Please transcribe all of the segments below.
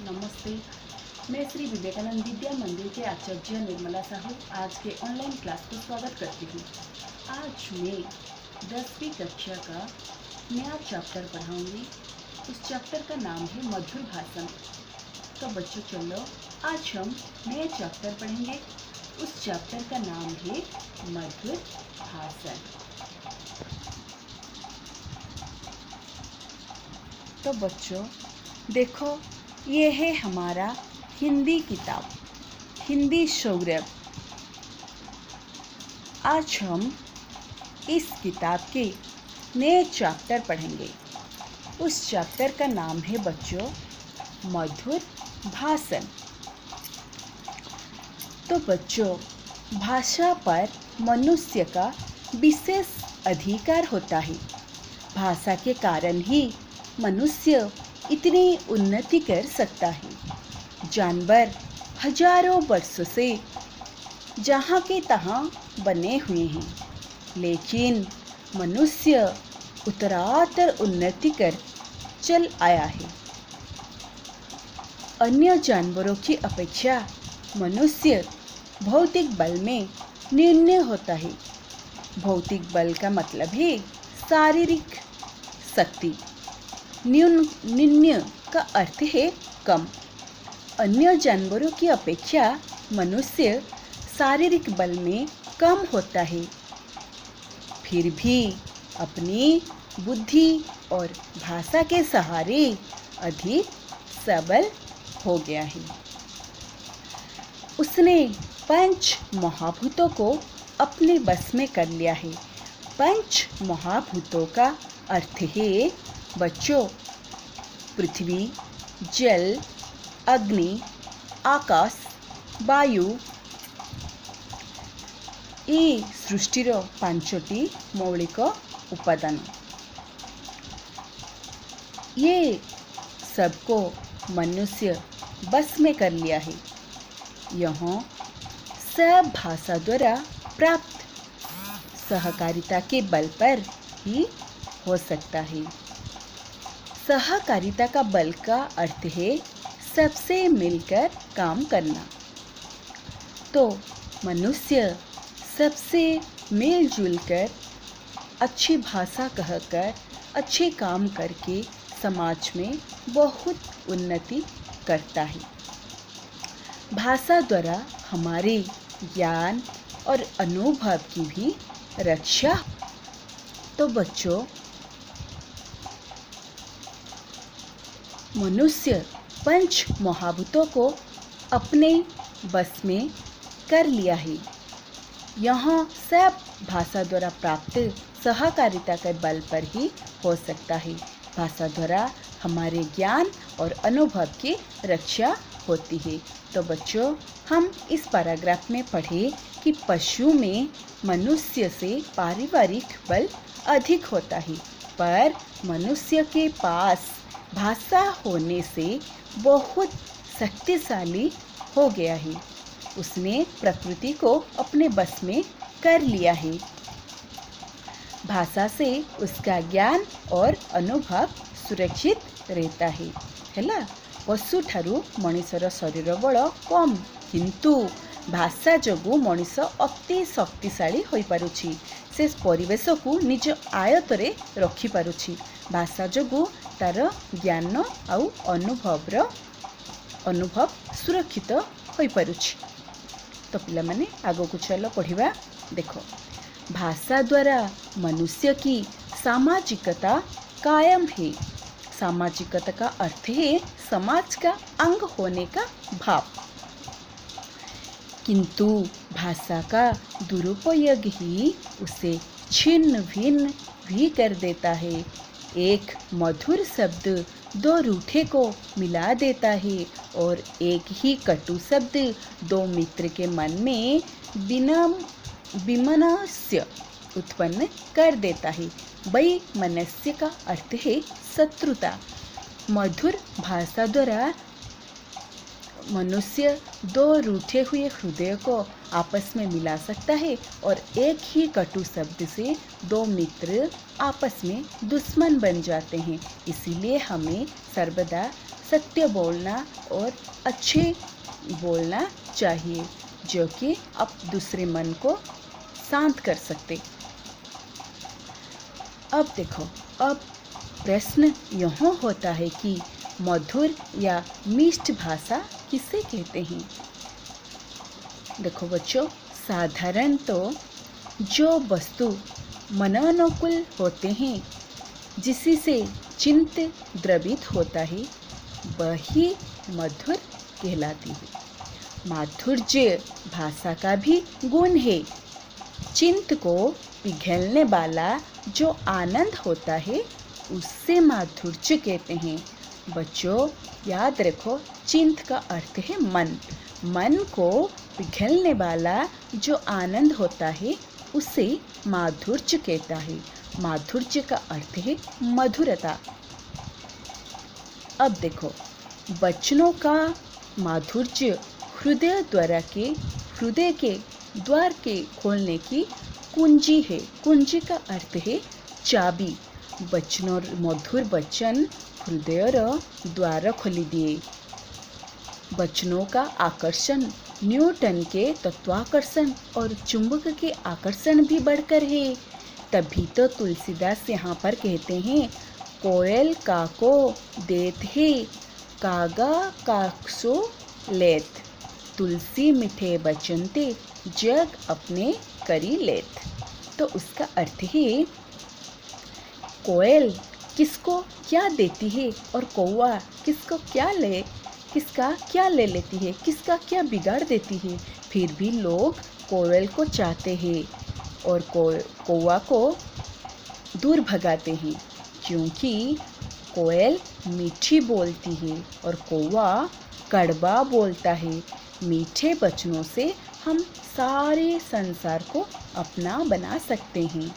नमस्ते। मैं श्री विवेकानंद विद्या मंदिर के आचार्य निर्मला साहू आज के ऑनलाइन क्लास को स्वागत करती हूँ। आज मैं 10वीं कक्षा का नया चैप्टर पढ़ाऊंगी। उस चैप्टर का नाम है मधुर भाषण। तो बच्चों चलो आज हम नया चैप्टर पढ़ेंगे। उस चैप्टर का नाम है मधुर भाषण। तो बच्चों देखो, ये है हमारा हिंदी किताब, हिंदी सौरभ। आज हम इस किताब के नए चैप्टर पढ़ेंगे। उस चैप्टर का नाम है बच्चों मधुर भाषण। तो बच्चों, भाषा पर मनुष्य का विशेष अधिकार होता है। भाषा के कारण ही मनुष्य इतनी उन्नति कर सकता है। जानवर हजारों वर्षों से जहाँ के तहाँ बने हुए हैं, लेकिन मनुष्य उत्तरोत्तर उन्नति कर चल आया है। अन्य जानवरों की अपेक्षा मनुष्य भौतिक बल में न्यून होता है। भौतिक बल का मतलब है शारीरिक शक्ति। न्यून का अर्थ है कम। अन्य जानवरों की अपेक्षा मनुष्य शारीरिक बल में कम होता है, फिर भी अपनी बुद्धि और भाषा के सहारे अधिक सबल हो गया है। उसने पंच महाभूतों को अपने बस में कर लिया है। पंच महाभूतों का अर्थ है बच्चों पृथ्वी, जल, अग्नि, आकाश, वायु। ये सृष्टिर पांचटी मौलिक उपादान। ये सबको मनुष्य बस में कर लिया है। यह सब भाषा द्वारा प्राप्त सहकारिता के बल पर ही हो सकता है। सहकारिता का बल का अर्थ है सबसे मिलकर काम करना। तो मनुष्य सबसे मिलजुल कर अच्छी भाषा कहकर अच्छे काम करके समाज में बहुत उन्नति करता है। भाषा द्वारा हमारे ज्ञान और अनुभव की भी रक्षा। तो बच्चों, मनुष्य पंच महाभूतों को अपने बस में कर लिया है। यहाँ सब भाषा द्वारा प्राप्त सहकारिता के बल पर ही हो सकता है। भाषा द्वारा हमारे ज्ञान और अनुभव की रक्षा होती है। तो बच्चों, हम इस पैराग्राफ में पढ़े कि पशु में मनुष्य से पारिवारिक बल अधिक होता है, पर मनुष्य के पास भाषा होने से बहुत शक्तिशाली हो गया है। उसने प्रकृति को अपने बस में कर लिया है। भाषा से उसका ज्ञान और अनुभव सुरक्षित रहता है ना। पशु ठारू मनुष्यर शरीर बल कम, किंतु भाषा जोगु मनुष अति शक्तिशाली हो पारुछि। से परिवेश को निज आयतरे रखि पारुछि। भाषा जोगु तार ज्ञान आउ अनुभव सुरक्षित हो पारुछि। तो पिला माने आगो को चलो पढ़िबा। देखो, भाषा द्वारा मनुष्य की सामाजिकता कायम है। सामाजिकता का अर्थ है समाज का अंग होने का भाव। किंतु भाषा का दुरुपयोग ही उसे छिन्न भिन्न भी कर देता है। एक मधुर शब्द दो रूठे को मिला देता है और एक ही कटु शब्द दो मित्र के मन में विमनस्य उत्पन्न कर देता है। वैमनस्य का अर्थ है शत्रुता। मधुर भाषा द्वारा मनुष्य दो रूठे हुए हृदय को आपस में मिला सकता है और एक ही कटु शब्द से दो मित्र आपस में दुश्मन बन जाते हैं। इसीलिए हमें सर्वदा सत्य बोलना और अच्छे बोलना चाहिए, जो कि आप दूसरे मन को शांत कर सकते। अब देखो, अब प्रश्न यह होता है कि मधुर या मिष्ट भाषा किसे कहते हैं। देखो बच्चों, साधारण तो जो वस्तु मनानुकूल होते हैं, जिससे चित्त द्रवित होता है, वही मधुर कहलाती है। माधुर्य भाषा का भी गुण है। चित्त को पिघलने वाला जो आनंद होता है, उससे माधुर्य कहते हैं। बच्चों याद रखो, चित्त का अर्थ है मन। मन को पिघलने वाला जो आनंद होता है, उसे माधुर्य कहता है। माधुर्य का अर्थ है मधुरता। अब देखो, वचनों का माधुर्य हृदय के द्वार के खोलने की कुंजी है। कुंजी का अर्थ है चाबी। वचनों मधुर वचन हृदयर द्वार खोली दिए। वचनों का आकर्षण न्यूटन के तत्वाकर्षण और चुंबक के आकर्षण भी बढ़कर है। तभी तो तुलसीदास यहाँ पर कहते हैं, कोयल काको देत है, कागा काकसो लेत, तुलसी मीठे बचन ते, जग अपने करी लेत। तो उसका अर्थ है, कोयल किसको क्या देती है और कौवा किसका क्या ले लेती है, किसका क्या बिगाड़ देती है। फिर भी लोग कोयल को चाहते हैं और कौवा को दूर भगाते हैं, क्योंकि कोयल मीठी बोलती है और कौवा कड़वा बोलता है। मीठे वचनों से हम सारे संसार को अपना बना सकते हैं।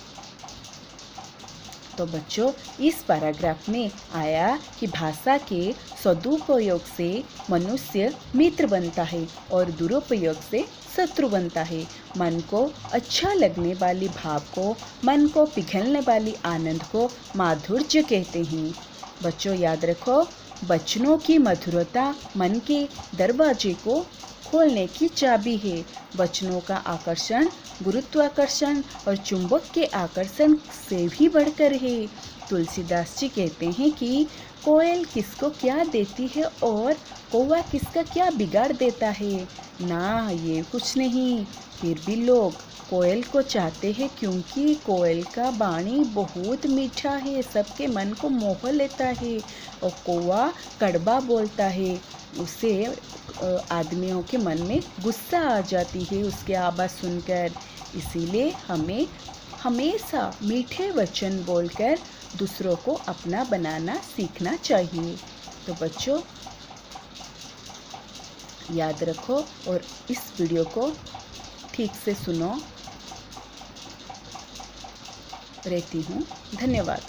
तो बच्चों, इस पैराग्राफ में आया कि भाषा के सदुपयोग से मनुष्य मित्र बनता है और दुरुपयोग से शत्रु बनता है। मन को अच्छा लगने वाली भाव को, मन को पिघलने वाली आनंद को माधुर्य कहते हैं। बच्चों याद रखो, वचनों की मधुरता मन के दरवाजे को खोलने की चाबी है। वचनों का आकर्षण गुरुत्वाकर्षण और चुंबक के आकर्षण से भी बढ़कर है। तुलसीदास जी कहते हैं कि कोयल किसको क्या देती है और कौवा किसका क्या बिगाड़ देता है। ना, ये कुछ नहीं। फिर भी लोग कोयल को चाहते हैं, क्योंकि कोयल का वाणी बहुत मीठा है, सबके मन को मोह लेता है। और कौवा कड़वा बोलता है, उससे आदमियों के मन में गुस्सा आ जाती है उसके आवाज़ सुनकर। इसीलिए हमें हमेशा मीठे वचन बोलकर दूसरों को अपना बनाना सीखना चाहिए। तो बच्चों याद रखो और इस वीडियो को ठीक से सुनो। रहती हूँ। धन्यवाद।